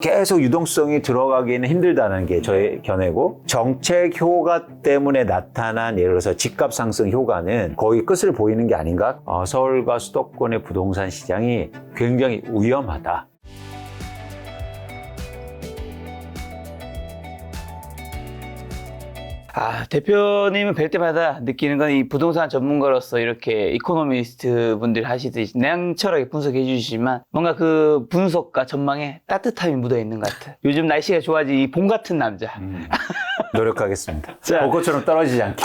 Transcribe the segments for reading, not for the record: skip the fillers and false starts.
계속 유동성이 들어가기는 힘들다는 게 저의 견해고, 정책 효과 때문에 나타난 예를 들어서 집값 상승 효과는 거의 끝을 보이는 게 아닌가? 서울과 수도권의 부동산 시장이 굉장히 위험하다. 대표님은 뵐 때마다 느끼는 건 이 부동산 전문가로서 이렇게 이코노미스트 분들이 하시듯이 냉철하게 분석해 주시지만 뭔가 그 분석과 전망에 따뜻함이 묻어 있는 것 같아요. 요즘 날씨가 좋아지 이 봄 같은 남자. 노력하겠습니다. 자, 벚꽃처럼 떨어지지 않게.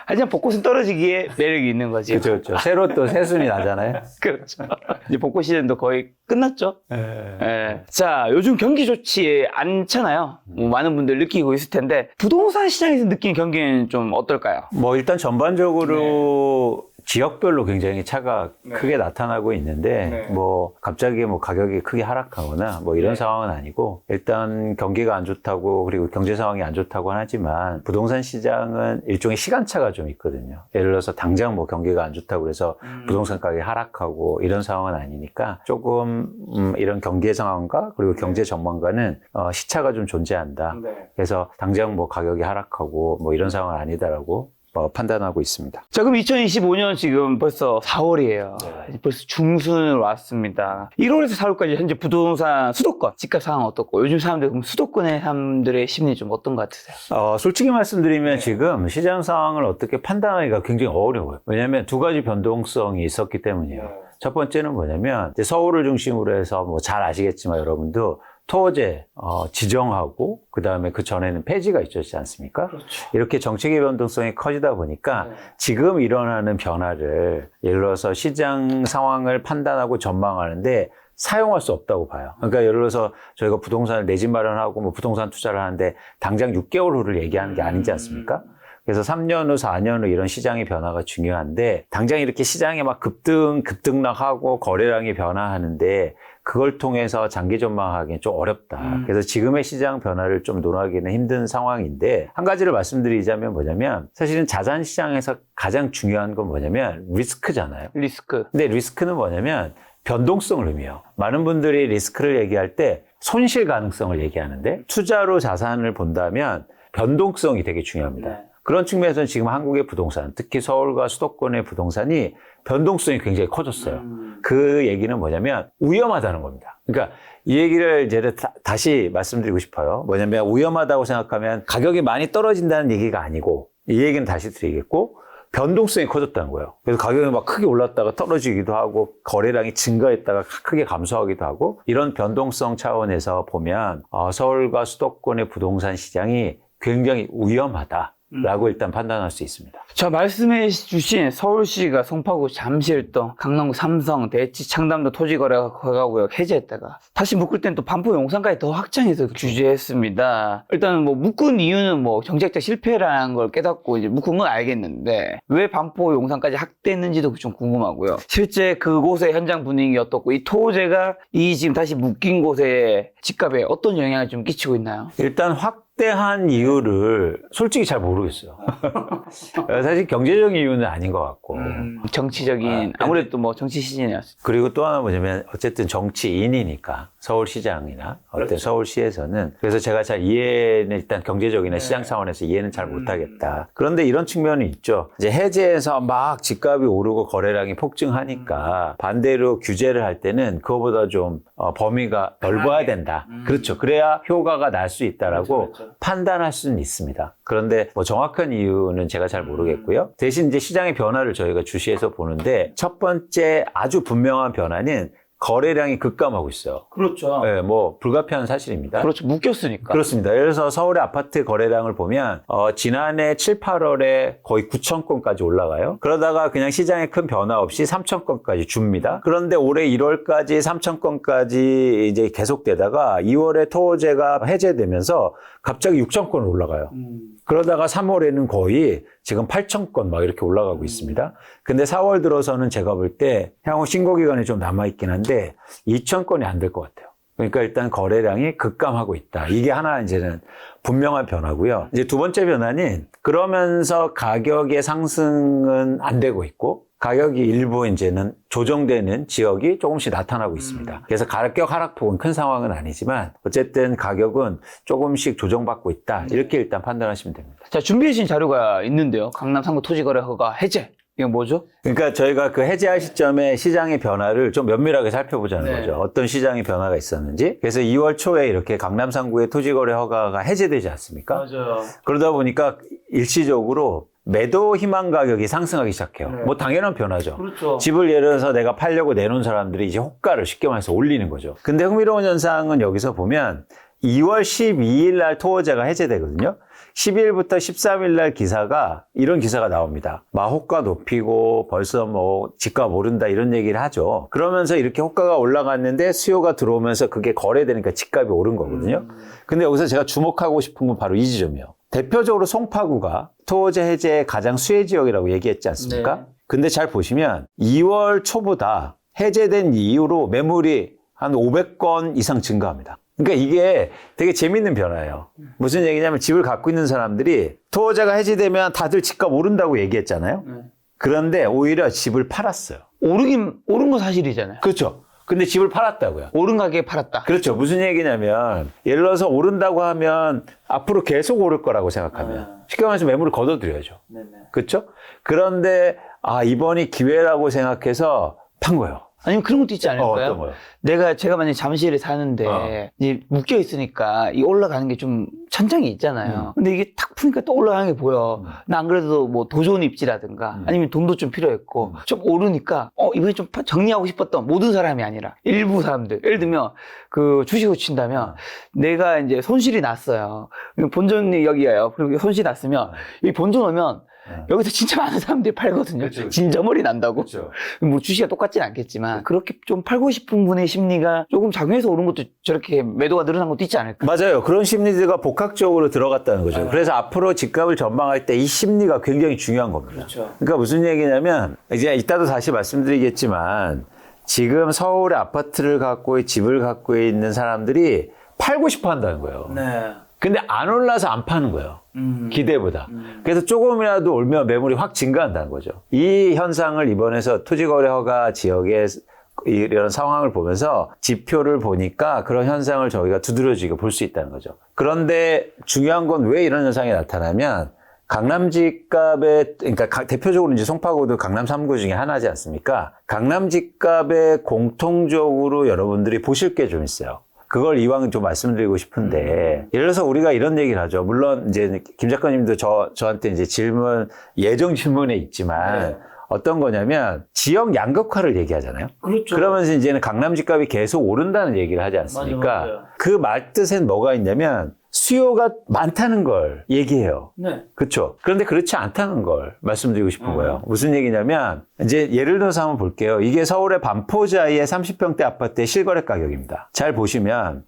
하지만 벚꽃은 떨어지기에 매력이 있는 거지. 그렇죠. 새로 또 새순이 나잖아요. 그렇죠. 이제 벚꽃 시즌도 거의 끝났죠. 예. 자, 요즘 경기 좋지 않잖아요. 뭐 많은 분들 느끼고 있을 텐데 부동산 시장에서 느끼는 경기는 좀 어떨까요? 뭐 일단 전반적으로 지역별로 굉장히 차가 크게 나타나고 있는데 뭐 갑자기 뭐 가격이 크게 하락하거나 뭐 이런 상황은 아니고, 일단 경기가 안 좋다고 그리고 경제 상황이 안 좋다고 하지만 부동산 시장은 일종의 시간차가 좀 있거든요. 예를 들어서 당장 뭐 경기가 안 좋다고 그래서 부동산 가격이 하락하고 이런 상황은 아니니까 조금 이런 경제 상황과 그리고 경제 전망과는 시차가 좀 존재한다. 그래서 당장 뭐 가격이 하락하고 뭐 이런 상황은 아니다라고 판단하고 있습니다. 자, 그럼 2025년 지금 벌써 4월이에요. 벌써 중순으로 왔습니다. 1월에서 4월까지 현재 부동산 수도권 집값 상황 어떻고, 요즘 사람들 그럼 수도권의 사람들의 심리 좀 어떤 것 같으세요? 솔직히 말씀드리면 지금 시장 상황을 어떻게 판단하기가 굉장히 어려워요. 왜냐하면 두 가지 변동성이 있었기 때문이에요. 첫 번째는 뭐냐면 이제 서울을 중심으로 해서 뭐 잘 아시겠지만 여러분도 토호제 지정하고 그다음에 그 전에는 폐지가 있었지 않습니까? 그렇죠. 이렇게 정책의 변동성이 커지다 보니까 지금 일어나는 변화를 예를 들어서 시장 상황을 판단하고 전망하는데 사용할 수 없다고 봐요. 그러니까 예를 들어서 저희가 부동산을 내 집 마련하고 뭐 부동산 투자를 하는데 당장 6개월 후를 얘기하는 게 아니지 않습니까? 그래서 3년 후, 4년 후 이런 시장의 변화가 중요한데, 당장 이렇게 시장이 막 급등락하고 거래량이 변화하는데 그걸 통해서 장기 전망하기는 좀 어렵다. 그래서 지금의 시장 변화를 좀 논하기는 힘든 상황인데, 한 가지를 말씀드리자면 뭐냐면 사실은 자산 시장에서 가장 중요한 건 뭐냐면 리스크잖아요. 리스크. 근데 리스크는 뭐냐면 변동성을 의미해요. 많은 분들이 리스크를 얘기할 때 손실 가능성을 얘기하는데, 투자로 자산을 본다면 변동성이 되게 중요합니다. 그런 측면에서는 지금 한국의 부동산, 특히 서울과 수도권의 부동산이 변동성이 굉장히 커졌어요. 그 얘기는 뭐냐면 위험하다는 겁니다. 그러니까 이 얘기를 이제 다시 말씀드리고 싶어요. 뭐냐면 위험하다고 생각하면 가격이 많이 떨어진다는 얘기가 아니고, 이 얘기는 다시 드리겠고, 변동성이 커졌다는 거예요. 그래서 가격이 막 크게 올랐다가 떨어지기도 하고 거래량이 증가했다가 크게 감소하기도 하고, 이런 변동성 차원에서 보면 서울과 수도권의 부동산 시장이 굉장히 위험하다 라고 일단 판단할 수 있습니다. 자, 말씀해 주신 서울시가 송파구 잠실동, 강남구 삼성, 대치, 창담도 토지거래가 허가구역 해제했다가 다시 묶을 땐 또 반포 용산까지 더 확장해서 규제했습니다. 일단 뭐 묶은 이유는 뭐 정책적 실패라는 걸 깨닫고 이제 묶은 건 알겠는데 왜 반포 용산까지 확대했는지도 좀 궁금하고요. 실제 그곳의 현장 분위기 어떻고, 이 토제가 이 지금 다시 묶인 곳의 집값에 어떤 영향을 좀 끼치고 있나요? 일단 확대한 이유를 솔직히 잘 모르겠어요. 사실 경제적인 이유는 아닌 것 같고, 정치적인, 아무래도 뭐 정치 시즌이었어요. 그리고 또 하나 뭐냐면 어쨌든 정치인이니까 서울시장이나 어떤 서울시에서는, 그래서 제가 잘 이해는 일단 경제적이나 시장 차원에서 이해는 잘 못하겠다. 그런데 이런 측면이 있죠. 이제 해제해서 막 집값이 오르고 거래량이 폭증하니까 반대로 규제를 할 때는 그거보다 좀 범위가 넓어야 된다. 그렇죠. 그래야 효과가 날 수 있다라고 판단할 수는 있습니다. 그런데 뭐 정확한 이유는 제가 잘 모르겠고요. 대신 이제 시장의 변화를 저희가 주시해서 보는데, 첫 번째 아주 분명한 변화는 거래량이 급감하고 있어요. 그렇죠. 네, 뭐 불가피한 사실입니다. 그렇죠. 묶였으니까. 그렇습니다. 예를 들어서 서울의 아파트 거래량을 보면 지난해 7, 8월에 거의 9천 건까지 올라가요. 그러다가 그냥 시장에 큰 변화 없이 3천 건까지 줍니다. 그런데 올해 1월까지 3천 건까지 이제 계속되다가 2월에 토호제가 해제되면서 갑자기 6천 건 올라가요. 그러다가 3월에는 거의 지금 8천 건 막 이렇게 올라가고 있습니다. 근데 4월 들어서는 제가 볼 때 향후 신고 기간이 좀 남아있긴 한데 2천 건이 안 될 것 같아요. 그러니까 일단 거래량이 급감하고 있다. 이게 하나 이제는 분명한 변화고요. 이제 두 번째 변화는 그러면서 가격의 상승은 안 되고 있고, 가격이 일부 이제는 조정되는 지역이 조금씩 나타나고 있습니다. 그래서 가격 하락폭은 큰 상황은 아니지만 어쨌든 가격은 조금씩 조정받고 있다. 이렇게 일단 판단하시면 됩니다. 자, 준비해 주신 자료가 있는데요. 강남 3구 토지거래 허가 해제. 이건 뭐죠? 그러니까 저희가 그 해제할 시점에 시장의 변화를 좀 면밀하게 살펴보자는 네. 거죠. 어떤 시장의 변화가 있었는지. 그래서 2월 초에 이렇게 강남 3구의 토지거래 허가가 해제되지 않습니까? 맞아요. 그러다 보니까 일시적으로 매도 희망 가격이 상승하기 시작해요. 네. 뭐 당연한 변화죠. 그렇죠. 집을 예를 들어서 내가 팔려고 내놓은 사람들이 이제 호가를 쉽게 말해서 올리는 거죠. 근데 흥미로운 현상은 여기서 보면 2월 12일 날 토어제가 해제되거든요. 12일부터 13일 날 기사가 이런 기사가 나옵니다. 막 호가 높이고 벌써 뭐 집값 오른다 이런 얘기를 하죠. 그러면서 이렇게 호가가 올라갔는데 수요가 들어오면서 그게 거래되니까 집값이 오른 거거든요. 근데 여기서 제가 주목하고 싶은 건 바로 이 지점이에요. 대표적으로 송파구가 토어제 해제의 가장 수혜 지역이라고 얘기했지 않습니까? 네. 근데 잘 보시면 2월 초보다 해제된 이후로 매물이 한 500건 이상 증가합니다. 그러니까 이게 되게 재밌는 변화예요. 무슨 얘기냐면 집을 갖고 있는 사람들이 토어제가 해제되면 다들 집값 오른다고 얘기했잖아요. 네. 그런데 오히려 집을 팔았어요. 오른 건 사실이잖아요. 그렇죠. 근데 집을 팔았다고요. 오른 가격에 팔았다. 그렇죠. 무슨 얘기냐면 예를 들어서 오른다고 하면 앞으로 계속 오를 거라고 생각하면 쉽게 말해서 매물을 걷어들여야죠. 네네. 그렇죠? 그런데 이번이 기회라고 생각해서 판 거예요. 아니면 그런 것도 있지 않을까요? 어떤 거요? 제가 만약에 잠실에 사는데 이제 묶여 있으니까 이 올라가는 게 좀 천장이 있잖아요. 근데 이게 탁 푸니까 또 올라가는 게 보여. 나 안 그래도 뭐 도전 입지라든가 아니면 돈도 좀 필요했고 좀 오르니까 이번에 좀 정리하고 싶었던 모든 사람이 아니라 일부 사람들. 예를 들면 그 주식을 친다면 내가 이제 손실이 났어요. 본전이 여기가요. 그리고 손실이 났으면 이 본전 오면 여기서 진짜 많은 사람들이 팔거든요. 그렇죠. 진저머리 난다고. 그렇죠. 뭐 주식이 똑같진 않겠지만 그렇게 좀 팔고 싶은 분의 심리가 조금 작용해서 오른 것도 저렇게 매도가 늘어난 것도 있지 않을까? 맞아요. 그런 심리들과 복합적으로 들어갔다는 거죠. 그래서 앞으로 집값을 전망할 때 이 심리가 굉장히 중요한 겁니다. 그렇죠. 그러니까 무슨 얘기냐면 이제 이따도 다시 말씀드리겠지만 지금 서울에 아파트를 갖고 집을 갖고 있는 사람들이 팔고 싶어 한다는 거예요. 네. 근데 안 올라서 안 파는 거예요. 기대보다. 그래서 조금이라도 올면 매물이 확 증가한다는 거죠. 이 현상을 이번에서 토지거래 허가 지역의 이런 상황을 보면서 지표를 보니까 그런 현상을 저희가 두드러지게 볼 수 있다는 거죠. 그런데 중요한 건 왜 이런 현상이 나타나면 강남 집값의, 그러니까 대표적으로 이제 송파구도 강남 3구 중에 하나지 않습니까? 강남 집값에 공통적으로 여러분들이 보실 게 좀 있어요. 그걸 이왕 좀 말씀드리고 싶은데, 예를 들어서 우리가 이런 얘기를 하죠. 물론 이제 김 작가님도 저한테 이제 예정 질문에 있지만, 네. 어떤 거냐면, 지역 양극화를 얘기하잖아요. 그렇죠. 그러면서 이제는 강남 집값이 계속 오른다는 얘기를 하지 않습니까? 맞아요. 그 말 뜻엔 뭐가 있냐면, 수요가 많다는 걸 얘기해요. 네. 그렇죠. 그런데 그렇지 않다는 걸 말씀드리고 싶은 거예요. 무슨 얘기냐면 이제 예를 들어서 한번 볼게요. 이게 서울의 반포자이의 30평대 아파트의 실거래 가격입니다. 잘 보시면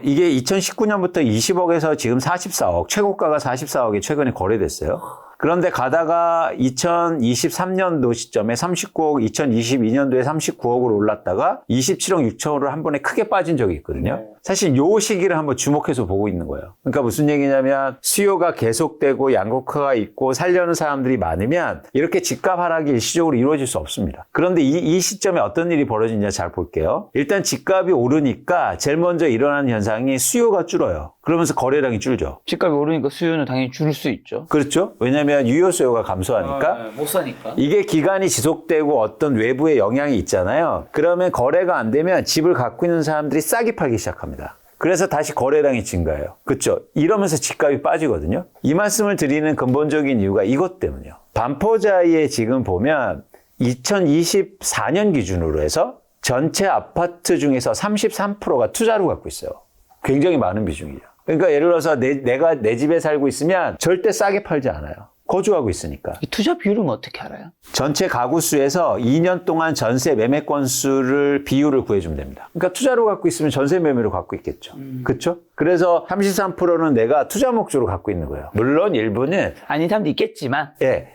이게 2019년부터 20억에서 지금 44억, 최고가가 44억이 최근에 거래됐어요. 그런데 가다가 2023년도 시점에 39억, 2022년도에 39억으로 올랐다가 27억 6천으로 한 번에 크게 빠진 적이 있거든요. 네. 사실 요 시기를 한번 주목해서 보고 있는 거예요. 그러니까 무슨 얘기냐면 수요가 계속되고 양극화가 있고 살려는 사람들이 많으면 이렇게 집값 하락이 일시적으로 이루어질 수 없습니다. 그런데 이 시점에 어떤 일이 벌어지냐 잘 볼게요. 일단 집값이 오르니까 제일 먼저 일어나는 현상이 수요가 줄어요. 그러면서 거래량이 줄죠. 집값이 오르니까 수요는 당연히 줄을 수 있죠. 그렇죠? 왜냐하면 유효 수요가 감소하니까. 못 사니까. 이게 기간이 지속되고 어떤 외부의 영향이 있잖아요. 그러면 거래가 안 되면 집을 갖고 있는 사람들이 싸게 팔기 시작합니다. 그래서 다시 거래량이 증가해요. 그렇죠? 이러면서 집값이 빠지거든요. 이 말씀을 드리는 근본적인 이유가 이것 때문이에요. 반포자이에 지금 보면 2024년 기준으로 해서 전체 아파트 중에서 33%가 투자로 갖고 있어요. 굉장히 많은 비중이죠. 그러니까 예를 들어서 내가 내 집에 살고 있으면 절대 싸게 팔지 않아요. 거주하고 있으니까. 이 투자 비율은 어떻게 알아요? 전체 가구 수에서 2년 동안 전세 매매 건수를 비율을 구해주면 됩니다. 그러니까 투자로 갖고 있으면 전세 매매로 갖고 있겠죠. 그렇죠? 그래서 33%는 내가 투자 목적으로 갖고 있는 거예요. 물론 일부는 아닌 사람도 있겠지만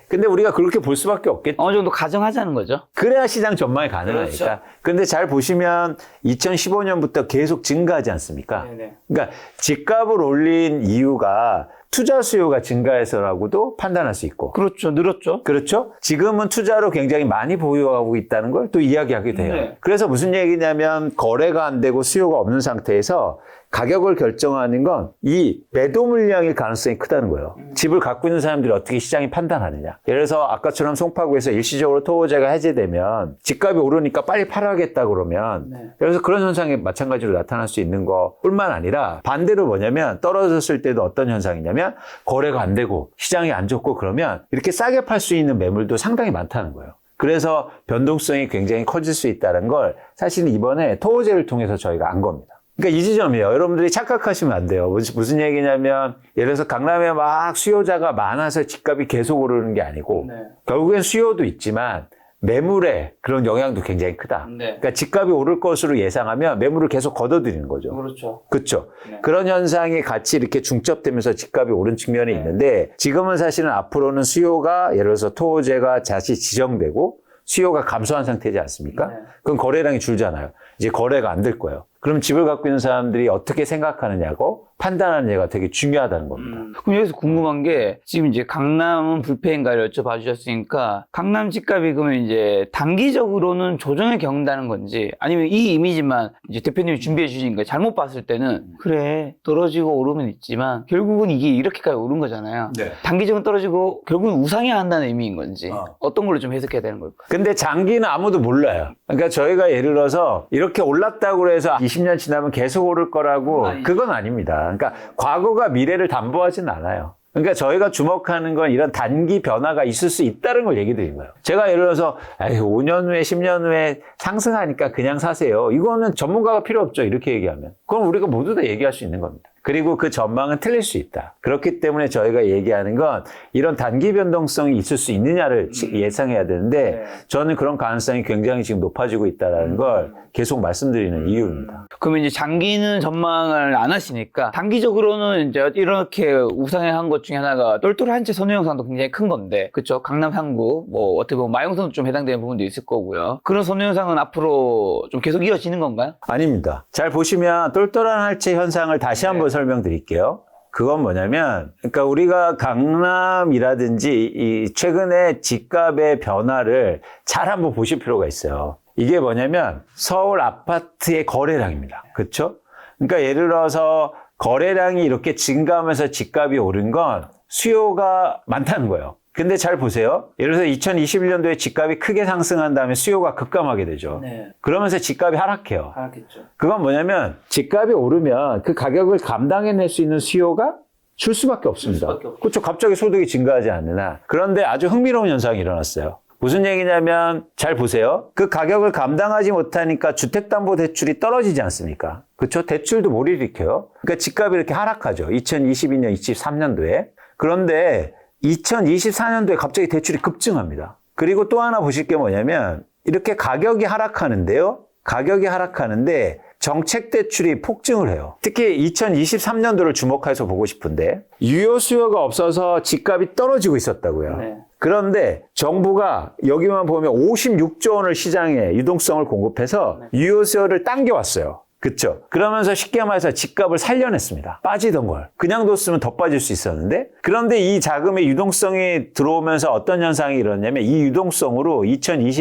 근데 우리가 그렇게 볼 수밖에 없겠죠. 어느 정도 가정하자는 거죠. 그래야 시장 전망이 가능하니까. 그렇죠. 근데 잘 보시면 2015년부터 계속 증가하지 않습니까? 네네. 그러니까 집값을 올린 이유가 투자 수요가 증가해서라고도 판단할 수 있고. 그렇죠. 늘었죠. 그렇죠? 지금은 투자로 굉장히 많이 보유하고 있다는 걸 또 이야기하게 돼요. 네. 그래서 무슨 얘기냐면 거래가 안 되고 수요가 없는 상태에서 가격을 결정하는 건 이 매도 물량일 가능성이 크다는 거예요. 집을 갖고 있는 사람들이 어떻게 시장이 판단하느냐. 예를 들어서 아까처럼 송파구에서 일시적으로 토호제가 해제되면 집값이 오르니까 빨리 팔아야겠다 그러면 네. 예를 들어서 그런 현상이 마찬가지로 나타날 수 있는 것뿐만 아니라 반대로 뭐냐면 떨어졌을 때도 어떤 현상이냐면 거래가 안 되고 시장이 안 좋고 그러면 이렇게 싸게 팔 수 있는 매물도 상당히 많다는 거예요. 그래서 변동성이 굉장히 커질 수 있다는 걸 사실 이번에 토호제를 통해서 저희가 안 겁니다. 그러니까 이 지점이에요. 여러분들이 착각하시면 안 돼요. 무슨 얘기냐면 예를 들어서 강남에 막 수요자가 많아서 집값이 계속 오르는 게 아니고 네. 결국엔 수요도 있지만 매물에 그런 영향도 굉장히 크다. 네. 그러니까 집값이 오를 것으로 예상하면 매물을 계속 걷어들이는 거죠. 그렇죠. 그렇죠. 네. 그런 현상이 같이 이렇게 중첩되면서 집값이 오른 측면이 있는데 지금은 사실은 앞으로는 수요가 예를 들어서 토호제가 다시 지정되고 수요가 감소한 상태지 않습니까? 네. 그럼 거래량이 줄잖아요. 이제 거래가 안 될 거예요. 그럼 집을 갖고 있는 사람들이 어떻게 생각하느냐고 판단하느냐가 되게 중요하다는 겁니다. 그럼 여기서 궁금한 게 지금 이제 강남은 불패인가를 여쭤봐 주셨으니까 강남 집값이 그러면 이제 단기적으로는 조정을 겪는다는 건지 아니면 이 이미지만 이제 대표님이 준비해 주신 거 잘못 봤을 때는 그래 떨어지고 오르면 있지만 결국은 이게 이렇게까지 오른 거잖아요. 네. 단기적으로 떨어지고 결국은 우상해야 한다는 의미인 건지 어. 어떤 걸로 좀 해석해야 되는 걸까? 근데 장기는 아무도 몰라요. 그러니까 저희가 예를 들어서 이렇게 올랐다고 해서 20년 지나면 계속 오를 거라고 그건 아닙니다. 그러니까 과거가 미래를 담보하진 않아요. 그러니까 저희가 주목하는 건 이런 단기 변화가 있을 수 있다는 걸 얘기 드린 거예요. 제가 예를 들어서 5년 후에 10년 후에 상승하니까 그냥 사세요. 이거는 전문가가 필요 없죠. 이렇게 얘기하면. 그럼 우리가 모두 다 얘기할 수 있는 겁니다. 그리고 그 전망은 틀릴 수 있다. 그렇기 때문에 저희가 얘기하는 건 이런 단기 변동성이 있을 수 있느냐를 예상해야 되는데 네. 저는 그런 가능성이 굉장히 지금 높아지고 있다는 걸 계속 말씀드리는 이유입니다. 그러면 이제 장기는 전망을 안 하시니까 단기적으로는 이제 이렇게 우상향한 것 중에 하나가 똘똘한 채 선호 영상도 굉장히 큰 건데 그렇죠? 강남 상구 뭐 어떻게 보면 마용선도 좀 해당되는 부분도 있을 거고요. 그런 선호 영상은 앞으로 좀 계속 이어지는 건가요? 아닙니다. 잘 보시면 똘똘한 할체 현상을 다시 네. 한번 설명드릴게요. 그건 뭐냐면, 그러니까 우리가 강남이라든지 이 최근에 집값의 변화를 잘 한번 보실 필요가 있어요. 이게 뭐냐면 서울 아파트의 거래량입니다. 그렇죠? 그러니까 예를 들어서 거래량이 이렇게 증가하면서 집값이 오른 건 수요가 많다는 거예요. 근데 잘 보세요. 예를 들어서 2021년도에 집값이 크게 상승한 다음에 수요가 급감하게 되죠. 네. 그러면서 집값이 하락해요. 알겠죠. 그건 뭐냐면 집값이 오르면 그 가격을 감당해낼 수 있는 수요가 줄 수밖에 없습니다. 수밖에 없죠. 그렇죠. 갑자기 소득이 증가하지 않느나. 그런데 아주 흥미로운 현상이 일어났어요. 무슨 얘기냐면 잘 보세요. 그 가격을 감당하지 못하니까 주택담보대출이 떨어지지 않습니까? 그렇죠. 대출도 못 일으켜요. 그러니까 집값이 이렇게 하락하죠. 2022년, 23년도에. 그런데 2024년도에 갑자기 대출이 급증합니다. 그리고 또 하나 보실 게 뭐냐면 이렇게 가격이 하락하는데요. 가격이 하락하는데 정책 대출이 폭증을 해요. 특히 2023년도를 주목해서 보고 싶은데 유효 수요가 없어서 집값이 떨어지고 있었다고요. 네. 그런데 정부가 여기만 보면 56조 원을 시장에 유동성을 공급해서 유효 수요를 당겨왔어요. 그렇죠? 그러면서 쉽게 말해서 집값을 살려냈습니다. 빠지던 걸. 그냥 뒀으면 더 빠질 수 있었는데 그런데 이 자금의 유동성이 들어오면서 어떤 현상이 일어났냐면 이 유동성으로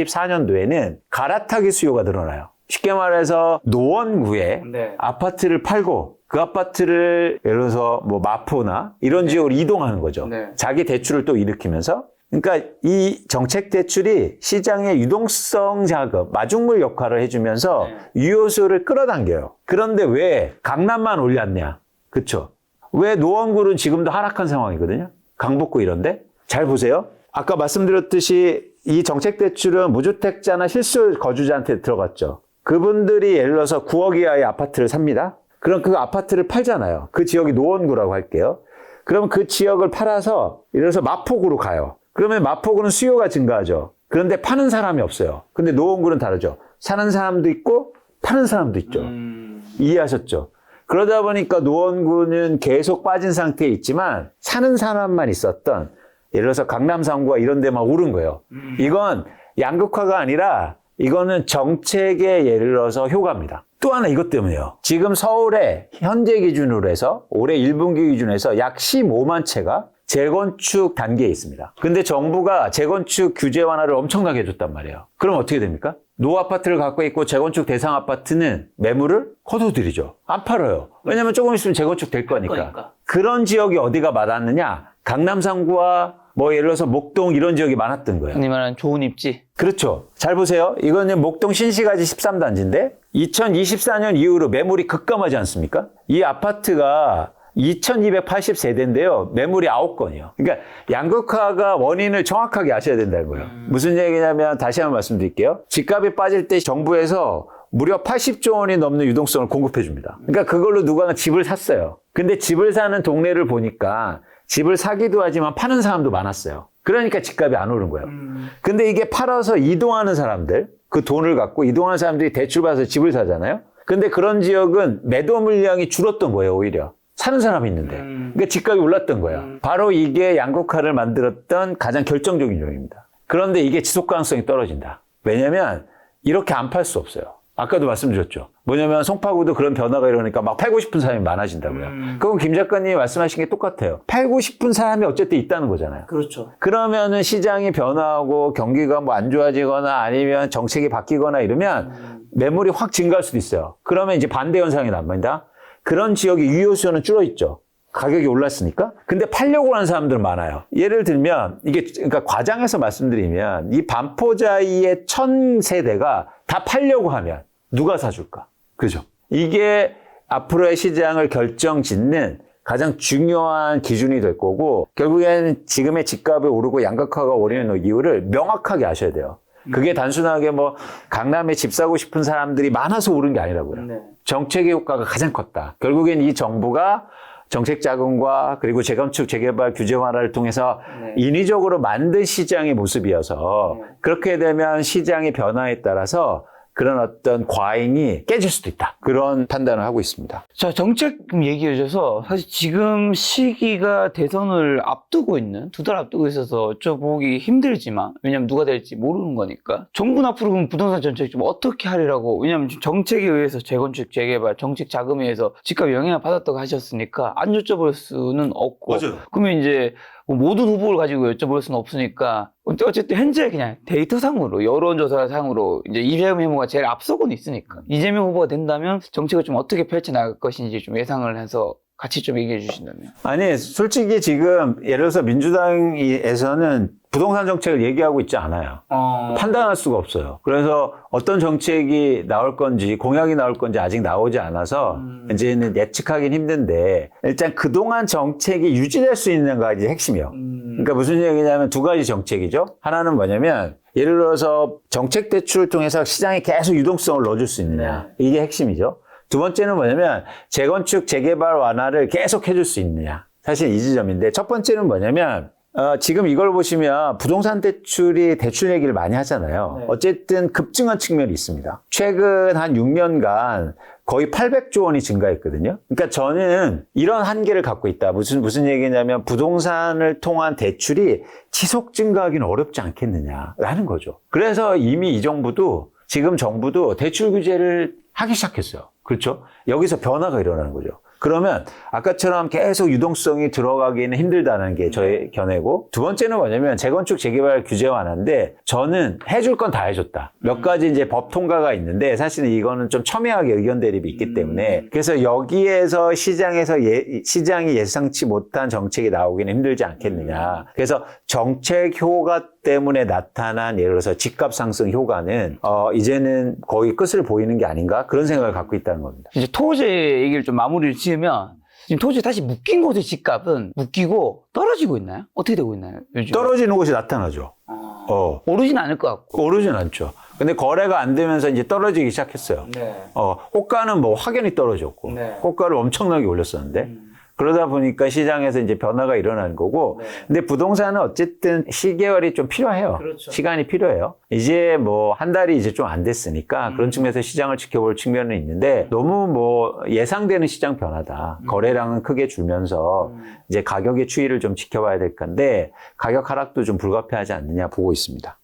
2024년도에는 갈아타기 수요가 늘어나요. 쉽게 말해서 노원구에 네. 아파트를 팔고 그 아파트를 예를 들어서 뭐 마포나 이런 지역으로 이동하는 거죠. 네. 자기 대출을 또 일으키면서 그러니까 이 정책 대출이 시장의 유동성 자금, 마중물 역할을 해주면서 유효수요를 끌어당겨요. 그런데 왜 강남만 올랐냐? 그렇죠? 왜 노원구는 지금도 하락한 상황이거든요? 강북구 이런데? 잘 보세요. 아까 말씀드렸듯이 이 정책 대출은 무주택자나 실수 거주자한테 들어갔죠. 그분들이 예를 들어서 9억 이하의 아파트를 삽니다. 그럼 그 아파트를 팔잖아요. 그 지역이 노원구라고 할게요. 그럼 그 지역을 팔아서 예를 들어서 마포구로 가요. 그러면 마포구는 수요가 증가하죠. 그런데 파는 사람이 없어요. 근데 노원구는 다르죠. 사는 사람도 있고 파는 사람도 있죠. 이해하셨죠? 그러다 보니까 노원구는 계속 빠진 상태에 있지만 사는 사람만 있었던 예를 들어서 강남 3구가 이런 데만 오른 거예요. 이건 양극화가 아니라 이거는 정책의 예를 들어서 효과입니다. 또 하나 이것 때문에요. 지금 서울에 현재 기준으로 해서 올해 1분기 기준에서 약 15만 채가 재건축 단계에 있습니다. 근데 정부가 재건축 규제 완화를 엄청나게 해줬단 말이에요. 그럼 어떻게 됩니까? 노아파트를 갖고 있고 재건축 대상 아파트는 매물을 거둬들이죠. 안 팔아요. 왜냐면 조금 있으면 재건축 될 거니까. 그런 지역이 어디가 많았느냐? 강남 3구와 뭐 예를 들어서 목동 이런 지역이 많았던 거예요. 흔히 말하는 좋은 입지. 그렇죠. 잘 보세요. 이거는 목동 신시가지 13단지인데 2024년 이후로 매물이 급감하지 않습니까? 이 아파트가 2280세대인데요. 매물이 9건이요. 그러니까 양극화가 원인을 정확하게 아셔야 된다는 거예요. 무슨 얘기냐면 다시 한번 말씀드릴게요. 집값이 빠질 때 정부에서 무려 80조 원이 넘는 유동성을 공급해 줍니다. 그러니까 그걸로 누가 집을 샀어요. 근데 집을 사는 동네를 보니까 집을 사기도 하지만 파는 사람도 많았어요. 그러니까 집값이 안 오른 거예요. 근데 이게 팔아서 이동하는 사람들, 그 돈을 갖고 이동하는 사람들이 대출받아서 집을 사잖아요. 근데 그런 지역은 매도 물량이 줄었던 거예요, 오히려. 사는 사람이 있는데. 그러니까 집값이 올랐던 거예요. 바로 이게 양극화를 만들었던 가장 결정적인 요인입니다. 그런데 이게 지속 가능성이 떨어진다. 왜냐면 이렇게 안 팔 수 없어요. 아까도 말씀드렸죠. 뭐냐면 송파구도 그런 변화가 일어나니까 막 팔고 싶은 사람이 많아진다고요. 그건 김 작가님이 말씀하신 게 똑같아요. 팔고 싶은 사람이 어쨌든 있다는 거잖아요. 그렇죠. 그러면은 시장이 변화하고 경기가 뭐 안 좋아지거나 아니면 정책이 바뀌거나 이러면 매물이 확 증가할 수도 있어요. 그러면 이제 반대 현상이 납니다. 그런 지역의 유효수요는 줄어있죠. 가격이 올랐으니까. 근데 팔려고 하는 사람들 많아요. 예를 들면 이게 그러니까 과장해서 말씀드리면 이 반포자이의 1000세대가 다 팔려고 하면 누가 사줄까? 그죠? 이게 앞으로의 시장을 결정짓는 가장 중요한 기준이 될 거고 결국에는 지금의 집값이 오르고 양극화가 오르는 이유를 명확하게 아셔야 돼요. 그게 단순하게 뭐 강남에 집 사고 싶은 사람들이 많아서 오른 게 아니라고요. 네. 정책의 효과가 가장 컸다. 결국엔 이 정부가 정책 자금과 그리고 재건축, 재개발 규제 완화를 통해서 인위적으로 만든 시장의 모습이어서 그렇게 되면 시장의 변화에 따라서 그런 어떤 과잉이 깨질 수도 있다. 그런 판단을 하고 있습니다. 자, 정책 얘기해 주셔서 사실 지금 시기가 대선을 앞두고 있는, 2달 앞두고 있어서 여쭤보기 힘들지만, 왜냐면 누가 될지 모르는 거니까. 정부는 앞으로 그럼 부동산 정책 좀 어떻게 하리라고, 왜냐면 정책에 의해서 재건축, 재개발, 정책 자금에 의해서 집값 영향을 받았다고 하셨으니까 안 여쭤볼 수는 없고. 맞아요. 그러면 이제 뭐 모든 후보를 가지고 여쭤볼 수는 없으니까 어쨌든 현재 그냥 데이터상으로 여론조사상으로 이제 이재명 후보가 제일 앞서고는 있으니까 이재명 후보가 된다면 정책을 좀 어떻게 펼쳐나갈 것인지 좀 예상을 해서 같이 좀 얘기해 주신다면. 아니 솔직히 지금 예를 들어서 민주당에서는 부동산 정책을 얘기하고 있지 않아요. 판단할 수가 없어요. 그래서 어떤 정책이 나올 건지 공약이 나올 건지 아직 나오지 않아서 이제는 예측하기는 힘든데 일단 그동안 정책이 유지될 수 있는가 이제 핵심이에요. 그러니까 무슨 얘기냐면 두 가지 정책이죠. 하나는 뭐냐면 예를 들어서 정책 대출을 통해서 시장에 계속 유동성을 넣어줄 수 있느냐. 이게 핵심이죠. 두 번째는 뭐냐면 재건축, 재개발 완화를 계속 해줄 수 있느냐. 사실 이 지점인데 첫 번째는 뭐냐면 지금 이걸 보시면 부동산 대출이 대출 얘기를 많이 하잖아요. 어쨌든 급증한 측면이 있습니다. 최근 한 6년간 거의 800조 원이 증가했거든요. 그러니까 저는 이런 한계를 갖고 있다. 무슨 얘기냐면 부동산을 통한 대출이 지속 증가하기는 어렵지 않겠느냐라는 거죠. 그래서 이미 이 정부도 지금 정부도 대출 규제를 하기 시작했어요. 그렇죠? 여기서 변화가 일어나는 거죠. 그러면 아까처럼 계속 유동성이 들어가기는 힘들다는 게 저의 견해고 두 번째는 뭐냐면 재건축 재개발 규제 완화인데 저는 해줄 건 다 해줬다. 몇 가지 이제 법 통과가 있는데 사실은 이거는 좀 첨예하게 의견 대립이 있기 때문에 그래서 여기에서 시장이 예상치 못한 정책이 나오기는 힘들지 않겠느냐. 그래서 정책 효과 때문에 나타난 예를 들어서 집값 상승 효과는 이제는 거의 끝을 보이는 게 아닌가 그런 생각을 갖고 있다는 겁니다. 이제 토지 얘기를 좀 마무리를 지으면 지금 토지 다시 묶인 곳의 집값은 묶이고 떨어지고 있나요? 어떻게 되고 있나요? 요즘? 떨어지는 곳이 나타나죠. 오르진 않을 것 같고. 오르진 않죠. 근데 거래가 안 되면서 이제 떨어지기 시작했어요. 호가는 뭐 확연히 떨어졌고 호가를 엄청나게 올렸었는데 그러다 보니까 시장에서 이제 변화가 일어나는 거고 근데 부동산은 어쨌든 시계열이 좀 필요해요. 그렇죠. 시간이 필요해요. 이제 뭐 한 달이 이제 좀 안 됐으니까 그런 측면에서 시장을 지켜볼 측면은 있는데 너무 뭐 예상되는 시장 변화다. 거래량은 크게 줄면서 이제 가격의 추이를 좀 지켜봐야 될 건데 가격 하락도 좀 불가피하지 않느냐 보고 있습니다.